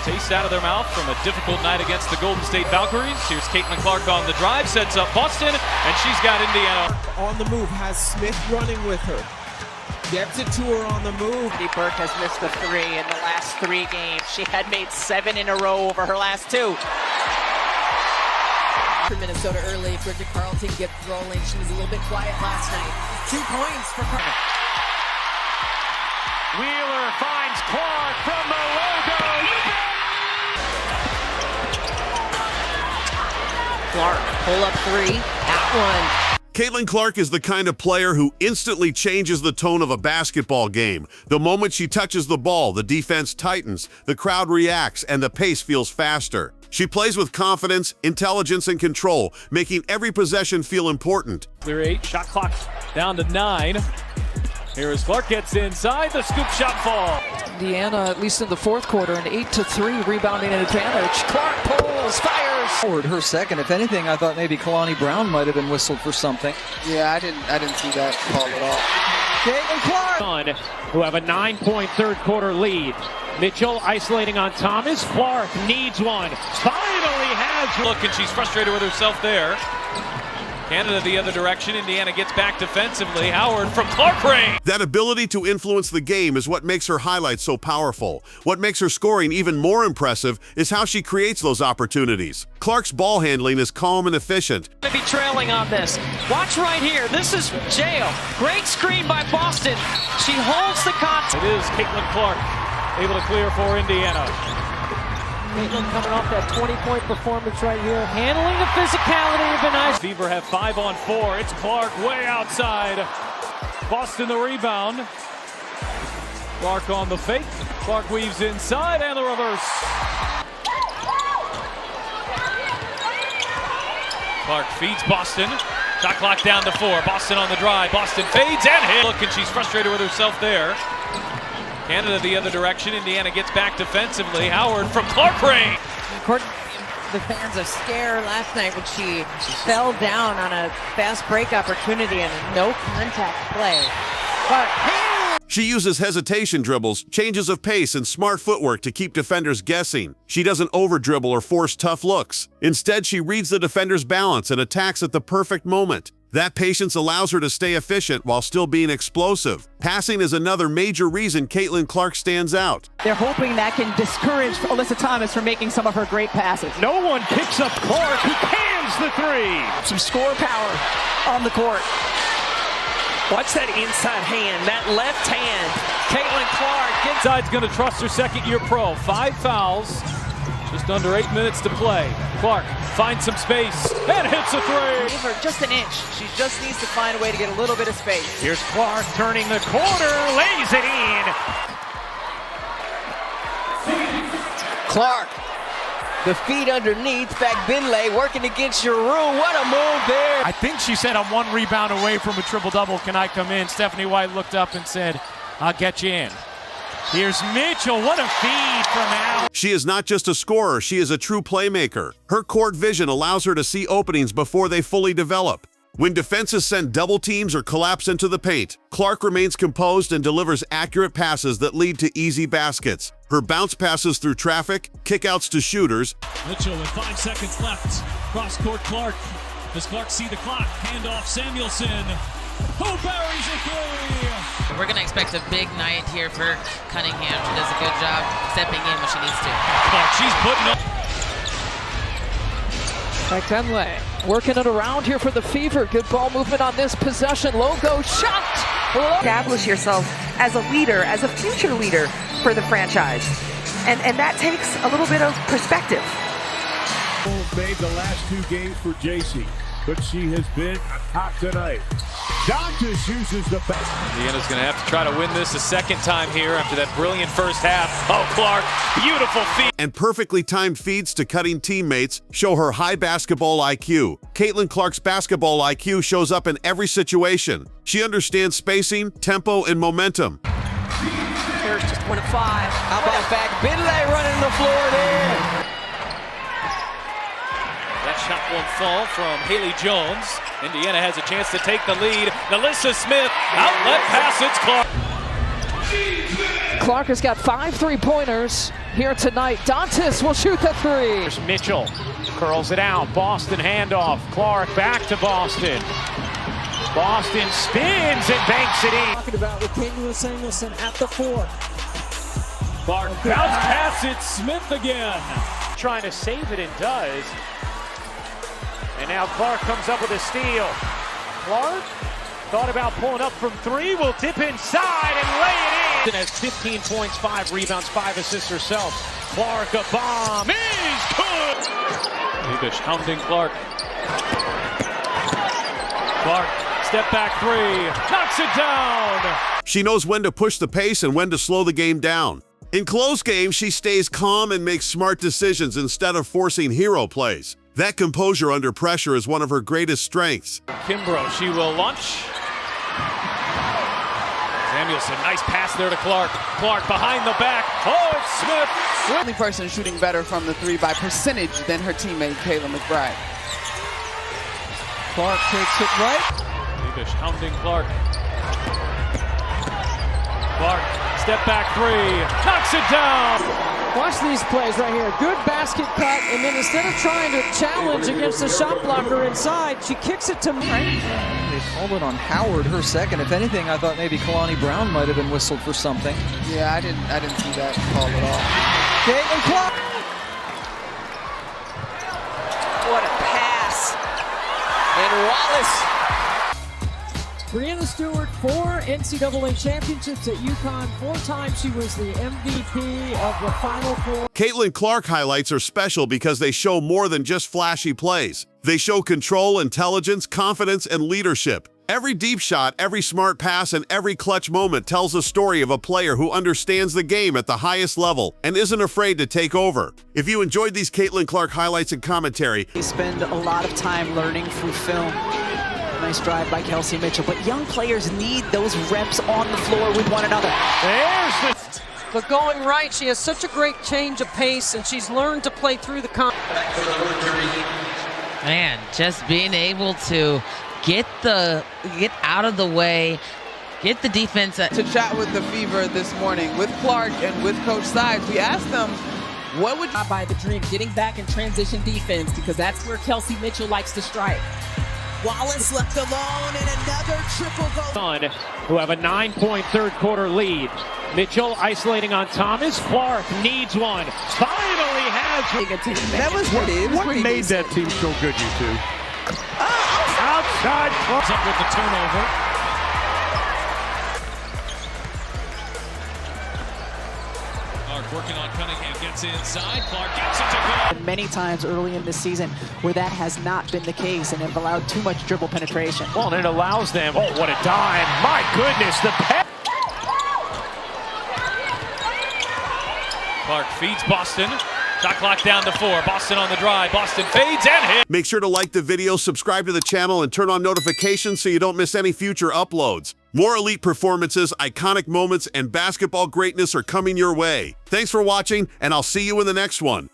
taste out of their mouth from a difficult night against the Golden State Valkyries. Here's Caitlin Clark on the drive, sets up Boston, and she's got Indiana. On the move, has Smith running with her. Gets it to her on the move. Burke has missed the 3 in the last 3 games. She had made 7 in a row over her last 2. For Minnesota early, Bridget Carlton gets rolling. She was a little bit quiet last night. 2 points for Carlton. Wheeler finds Clark from the logo. Clark, pull up 3, that one. Caitlin Clark is the kind of player who instantly changes the tone of a basketball game. The moment she touches the ball, the defense tightens, the crowd reacts, and the pace feels faster. She plays with confidence, intelligence, and control, making every possession feel important. Clear 8, shot clock down to 9. Here as Clark gets inside, the scoop shot fall. Indiana, at least in the fourth quarter, an 8-3 rebounding advantage. Clark pulls, fires. Forward her second. If anything, I thought maybe Kalani Brown might have been whistled for something. Yeah, I didn't see that call at all. Caitlin Clark, who have a 9-point third quarter lead. Mitchell isolating on Thomas. Clark needs one. Finally has. Look, and she's frustrated with herself there. Canada the other direction. Indiana gets back defensively. Howard from Clark range. That ability to influence the game is what makes her highlights so powerful. What makes her scoring even more impressive is how she creates those opportunities. Clark's ball handling is calm and efficient. To be trailing on this. Watch right here. This is jail. Great screen by Boston. She holds the contact. It is Caitlin Clark able to clear for Indiana. Caitlin coming off that 20-point performance right here. Handling the physicality has been nice. Fever have 5 on 4. It's Clark way outside. Boston the rebound. Clark on the fake. Clark weaves inside and the reverse. Clark feeds Boston. Shot clock down to 4. Boston on the drive. Boston fades and hits. Look, and she's frustrated with herself there. Canada the other direction. Indiana gets back defensively. Howard from Clark range. The fans are scared last night when she fell down on a fast break opportunity and a no contact play. But She uses hesitation dribbles, changes of pace, and smart footwork to keep defenders guessing. She doesn't over-dribble or force tough looks. Instead, she reads the defender's balance and attacks at the perfect moment. That patience allows her to stay efficient while still being explosive. Passing is another major reason Caitlin Clark stands out. They're hoping that can discourage Alyssa Thomas from making some of her great passes. No one picks up Clark, who cans the 3. Some score power on the court. Watch that inside hand, that left hand. Caitlin Clark. Inside's going to trust her second-year pro. 5 fouls. Just under 8 minutes to play. Clark finds some space and hits a 3. Give her just an inch. She just needs to find a way to get a little bit of space. Here's Clark turning the corner, lays it in. Clark, the feet underneath, Fagbinlay working against your room. What a move there. I think she said, I'm 1 rebound away from a triple-double. Can I come in? Stephanie White looked up and said, I'll get you in. Here's Mitchell. What a feed from Al. She is not just a scorer, she is a true playmaker. Her court vision allows her to see openings before they fully develop. When defenses send double teams or collapse into the paint, Clark remains composed and delivers accurate passes that lead to easy baskets. Her bounce passes through traffic, kickouts to shooters. Mitchell with 5 seconds left. Cross court Clark. Does Clark see the clock? Handoff Samuelson. Who buries a 3? We're going to expect a big night here for Cunningham. She does a good job stepping in when she needs to. Clark, she's putting up. Fagbinlay working it around here for the Fever. Good ball movement on this possession. Logo shot. Establish yourself as a leader, as a future leader for the franchise. And that takes a little bit of perspective. Made the last 2 games for JC, but she has been hot tonight. Doctus uses the best. Indiana's going to have to try to win this a second time here after that brilliant first half. Oh, Clark, beautiful feed. And perfectly timed feeds to cutting teammates show her high basketball IQ. Caitlin Clark's basketball IQ shows up in every situation. She understands spacing, tempo, and momentum. There's just 1 of 5. How about Fagbinlay running the floor there? That shot won't fall from Haley Jones. Indiana has a chance to take the lead. Alyssa Smith, outlet pass, it's Clark. Clark has got 5 3-pointers here tonight. Dantas will shoot the 3. There's Mitchell, curls it out. Boston handoff. Clark back to Boston. Boston spins and banks it in. Talking about with Kayla Samuelson at the 4. Clark bounce pass it. Smith again. Trying to save it and does. And now Clark comes up with a steal. Clark thought about pulling up from 3, will dip inside and lay it in. Has 15 points, 5 rebounds, 5 assists herself. Clark, a bomb is good. Lebish hounding Clark. Clark, step back 3, knocks it down. She knows when to push the pace and when to slow the game down. In close games, she stays calm and makes smart decisions instead of forcing hero plays. That composure under pressure is one of her greatest strengths. Kimbrough, she will launch. Samuelson, nice pass there to Clark. Clark behind the back. Oh, it's Smith. The only person shooting better from the 3 by percentage than her teammate Kayla McBride. Clark takes it right. Lebish hounding Clark. Clark, step back 3, knocks it down. Watch these plays right here. Good basket cut, and then instead of trying to challenge against the shot blocker inside, she kicks it to Murray. They called it on Howard, her second. If anything, I thought maybe Kalani Brown might have been whistled for something. Yeah, I didn't see that call at all. Caitlin Clark. What a pass. And Wallace. Brianna Stewart, 4 NCAA championships at UConn. 4 times she was the MVP of the Final Four. Caitlin Clark highlights are special because they show more than just flashy plays. They show control, intelligence, confidence, and leadership. Every deep shot, every smart pass, and every clutch moment tells a story of a player who understands the game at the highest level and isn't afraid to take over. If you enjoyed these Caitlin Clark highlights and commentary, They spend a lot of time learning through film. Nice drive by Kelsey Mitchell, but young players need those reps on the floor with one another. There's the... But going right, she has such a great change of pace, and she's learned to play through the Man, just being able to get out of the way, get the defense. To chat with the Fever this morning with Clark and with Coach Sides, we asked them, what would you by the dream, getting back in transition defense, because that's where Kelsey Mitchell likes to strike. Wallace left alone and another triple goal. Who have a 9-point third-quarter lead. Mitchell isolating on Thomas. Clark needs one. Finally has one. That was pretty. What made that team so good, you two? Outside. Up with the turnover. Clark working on Cunningham, gets inside. Clark gets it to go. Many times early in the season where that has not been the case and have allowed too much dribble penetration. Well, and it allows them. Oh, what a dime. My goodness, the pass. Clark feeds Boston. Shot clock down to 4. Boston on the drive. Boston fades and hits. make sure to like the video, subscribe to the channel, and turn on notifications so you don't miss any future uploads. More elite performances, iconic moments, and basketball greatness are coming your way. Thanks for watching, and I'll see you in the next one.